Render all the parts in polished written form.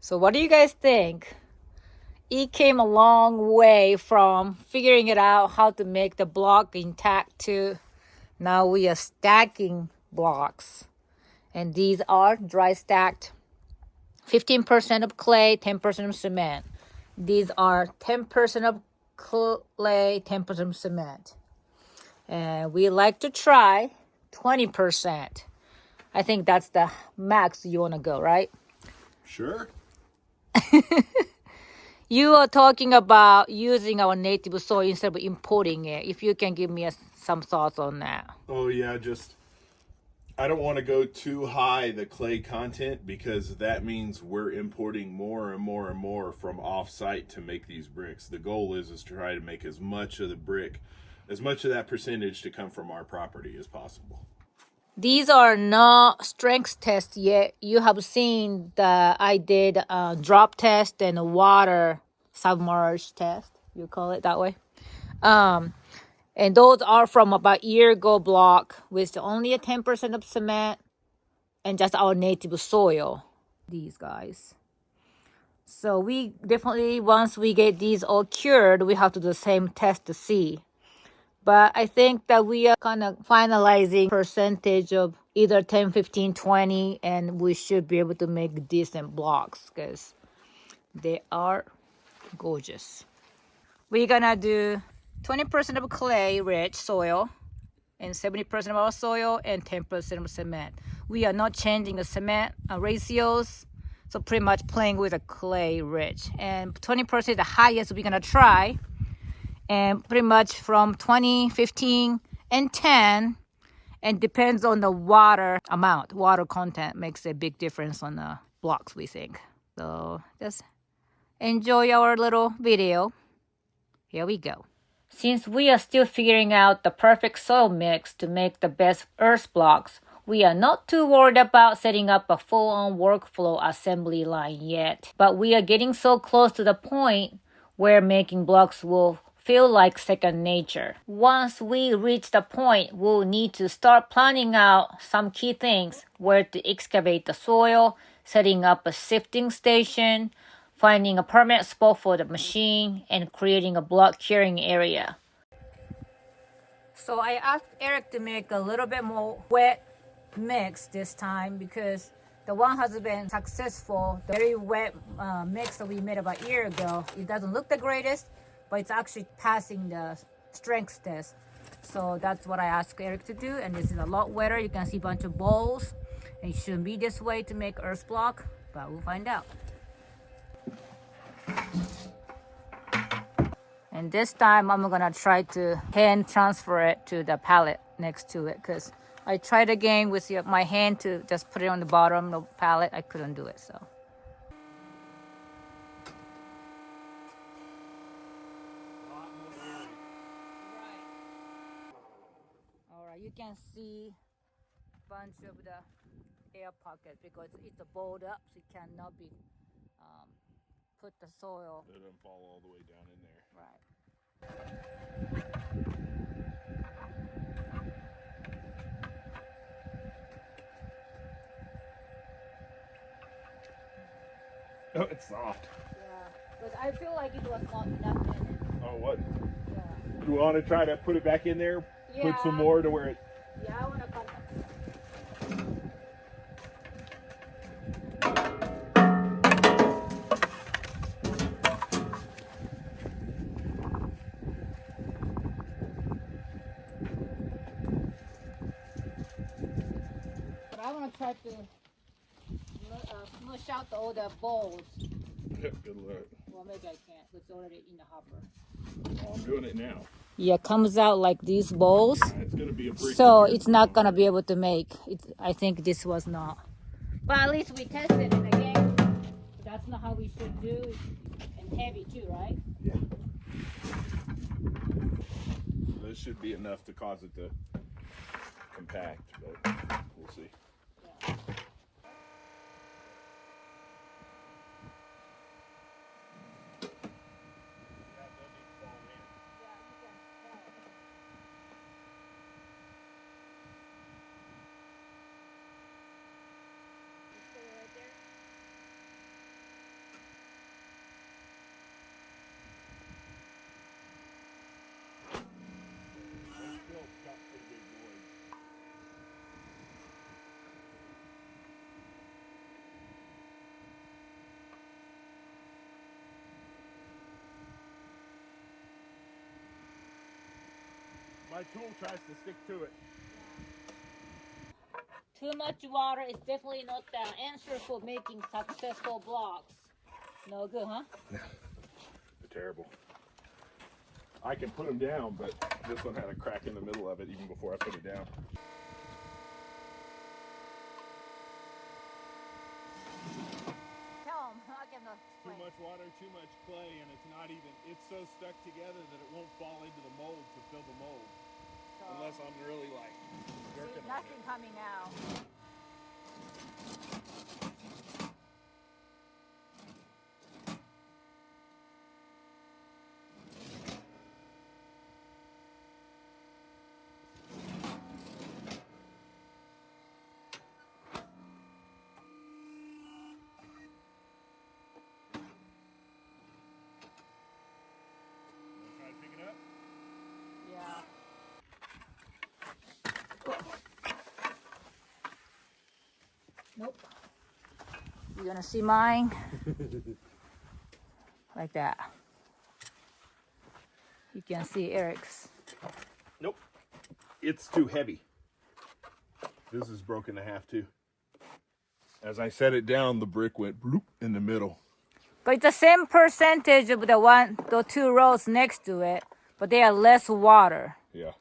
So what do you guys think? It came a long way from figuring it out how to make the block intact to now we are stacking blocks. And these are dry stacked. 15% of clay, 10% of cement. These are 10% of clay, 10% of cement. And we like to try 20%. I think that's the max you want to go, right? Sure. You are talking about using our native soil instead of importing it. If you can give me some thoughts on that. Oh yeah, I don't want to go too high the clay content because that means we're importing more and more and more from off-site to make these bricks. The goal is to try to make as much of the brick, as much of that percentage to come from our property as possible. These are not strength tests yet. You have seen that I did a drop test and a water submerged test. You call it that way. And those are from about a year ago block with only a 10% of cement and just our native soil. These guys. So we definitely, once we get these all cured, we have to do the same test to see. But I think that we are kind of finalizing percentage of either 10, 15, 20, and we should be able to make decent blocks because they are gorgeous. We're gonna do 20% of clay rich soil and 70% of our soil and 10% of cement. We are not changing the cement ratios, so pretty much playing with a clay rich. And 20% is the highest we're gonna try. And pretty much from 20, 15, and 10, and depends on the water amount. Water content makes a big difference on the blocks, we think. So just enjoy our little video. Here we go. Since we are still figuring out the perfect soil mix to make the best earth blocks, we are not too worried about setting up a full-on workflow assembly line yet. But we are getting so close to the point where making blocks will feel like second nature. Once we reach the point, we'll need to start planning out some key things: where to excavate the soil, setting up a sifting station, finding a permanent spot for the machine, and creating a block curing area. So I asked Eric to make a little bit more wet mix this time because the one has been successful. The very wet mix that we made about a year ago, it doesn't look the greatest, but it's actually passing the strength test. So that's what I asked Eric to do, and this is a lot wetter. You can see a bunch of balls, and it shouldn't be this way to make earth block, but we'll find out. And this time I'm gonna try to hand transfer it to the pallet next to it because I tried again with my hand to just put it on the bottom of the pallet. I couldn't do it, so. All right, you can see a bunch of the air pocket because it's a balled up, so it cannot be put the soil. Let them fall all the way down in there. Right. Oh, it's soft. Yeah, but I feel like it was not enough in it. Oh, what? Yeah. Do you want to try to put it back in there? Yeah. Put some more to where it... Yeah, I want to cut. But I want to try to smush out all the balls. Good luck. Well, maybe I can't. It's already in the hopper. Oh, I'm doing it now. Yeah, it comes out like these balls. It's going to be a brick. So it's not going to be able to make it. I think this was not. But at least we tested it again. That's not how we should do. And heavy too, right? Yeah. So this should be enough to cause it to compact, but we'll see. Yeah. My tool tries to stick to it. Too much water is definitely not the answer for making successful blocks. No good, huh? They're terrible. I can put them down, but this one had a crack in the middle of it even before I put it down. Tell them. I can Too much water, too much clay, and it's so stuck together that it won't fall into the mold to fill the mold. Unless I'm really like working on it. Nothing coming out. Try to pick it up. Yeah. Nope. You're gonna see mine like that. You can see Eric's. Nope. It's too heavy. This is broken in half too. As I set it down, the brick went bloop in the middle. But it's the same percentage of the two rows next to it, but they are less water. Yeah.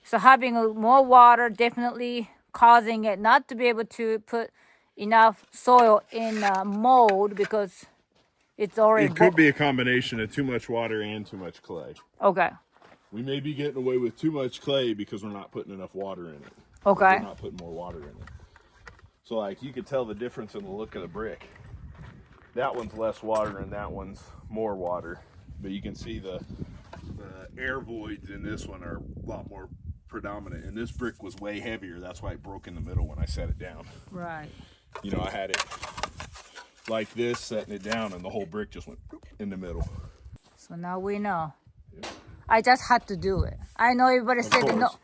So having more water definitely causing it not to be able to put enough soil in mold because it's already. It could be a combination of too much water and too much clay. Okay. We may be getting away with too much clay because we're not putting enough water in it. Okay. We're not putting more water in it. So like you could tell the difference in the look of the brick. That one's less water and that one's more water. But you can see the air voids in this one are a lot more predominant. And this brick was way heavier. That's why it broke in the middle when I set it down. Right. You know, I had it like this, setting it down, and the whole brick just went in the middle. So now we know. Yeah. I just had to do it. I know everybody said no. course.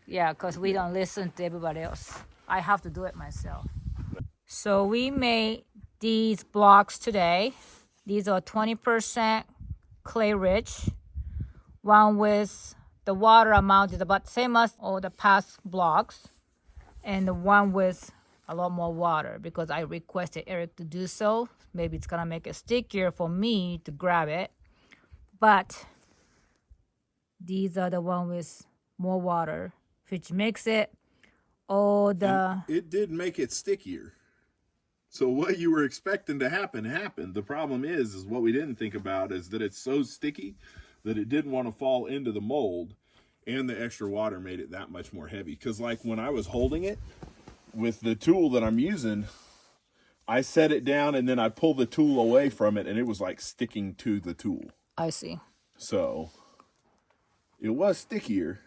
Yeah, because we don't listen to everybody else. I have to do it myself. So we made these blocks today. These are 20% clay rich. One with the water amount is about the same as all the past blocks. And the one with a lot more water because I requested Eric to do so. Maybe it's gonna make it stickier for me to grab it. But these are the one with more water, which makes it all the... It did make it stickier. So what you were expecting to happen happened. The problem is what we didn't think about is that it's so sticky that it didn't want to fall into the mold, and the extra water made it that much more heavy. Because like when I was holding it with the tool that I'm using, I set it down and then I pull the tool away from it and it was like sticking to the tool. I see. So it was stickier,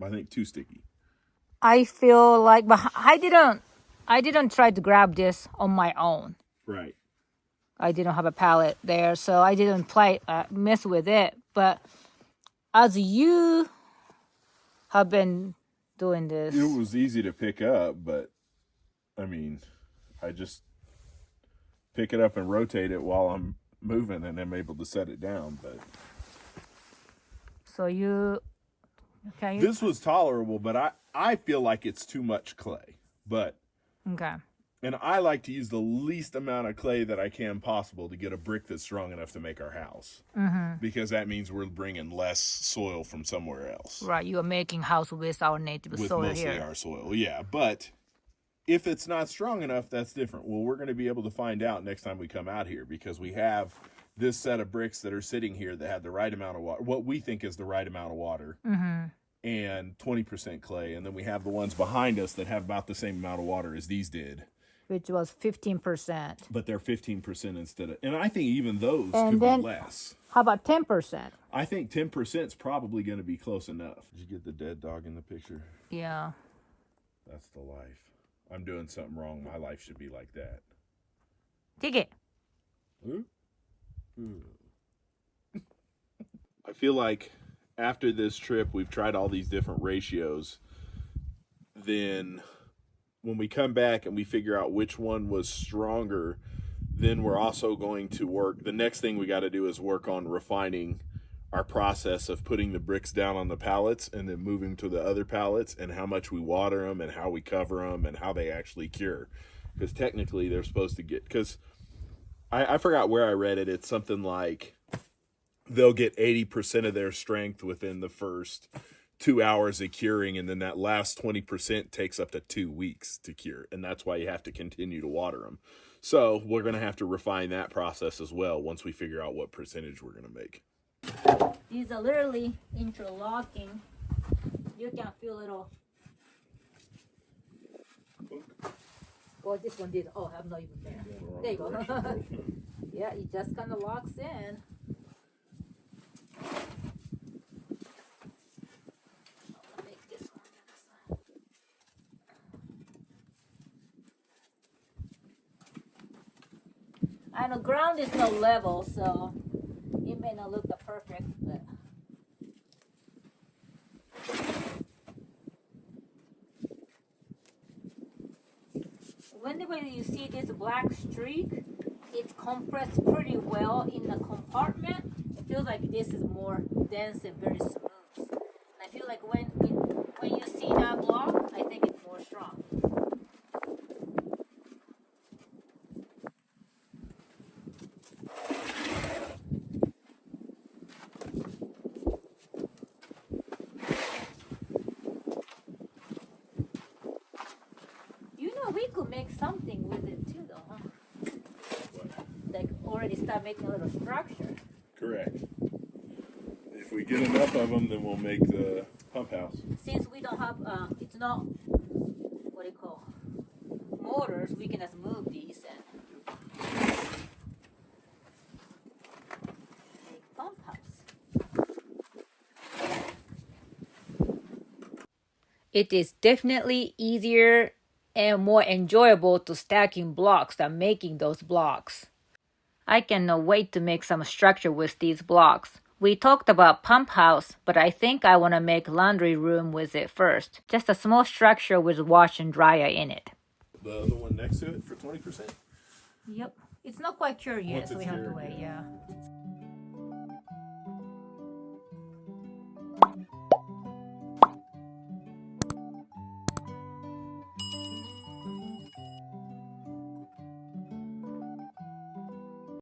but I think too sticky. I feel like, but I didn't try to grab this on my own. Right. I didn't have a pallet there, so I didn't mess with it. But as you have been doing this, it was easy to pick up, but I mean, I just pick it up and rotate it while I'm moving, and I'm able to set it down. But so this was tolerable, but I feel like it's too much clay. But okay. And I like to use the least amount of clay that I can possible to get a brick that's strong enough to make our house. Mm-hmm. Because that means we're bringing less soil from somewhere else. Right, you are making house with our native soil mostly here. Our soil, yeah. But if it's not strong enough, that's different. Well, we're going to be able to find out next time we come out here because we have this set of bricks that are sitting here that have the right amount of water, what we think is the right amount of water, and 20% clay. And then we have the ones behind us that have about the same amount of water as these did. Which was 15%. But they're 15% instead of, and I think even those could be less. How about 10%? I think 10% is probably going to be close enough. Did you get the dead dog in the picture? Yeah. That's the life. I'm doing something wrong. My life should be like that. Take it. I feel like after this trip, we've tried all these different ratios. Then when we come back and we figure out which one was stronger, then we're also going to work. The next thing we got to do is work on refining our process of putting the bricks down on the pallets and then moving to the other pallets, and how much we water them and how we cover them and how they actually cure. Because technically they're supposed to get, because I forgot where I read it. It's something like they'll get 80% of their strength within the first 2 hours of curing, and then that last 20% takes up to 2 weeks to cure, and that's why you have to continue to water them. So we're going to have to refine that process as well once we figure out what percentage we're going to make. These are literally interlocking. You can feel little. Well, this one did. Oh, I'm not even there. There you go. Yeah, it just kind of locks in. Make this one. And the ground is not level, so it may not look the perfect, but whenever you see this black streak, it's compressed pretty well in the compartment. It feels like this is more dense and very smooth. And I feel like when you see that block, I think it's more strong. We could make something with it too, though, huh? Like already start making a little structure. Correct. If we get enough of them, then we'll make the pump house. Since we don't have, it's not, what do you call, motors, we can just move these and make pump house. It is definitely easier and more enjoyable to stacking blocks than making those blocks. I cannot wait to make some structure with these blocks. We talked about pump house, but I think I want to make laundry room with it first. Just a small structure with wash and dryer in it. The other one next to it for 20%? Yep. It's not quite cured yet, Once so we it's have to cured, wait, yeah.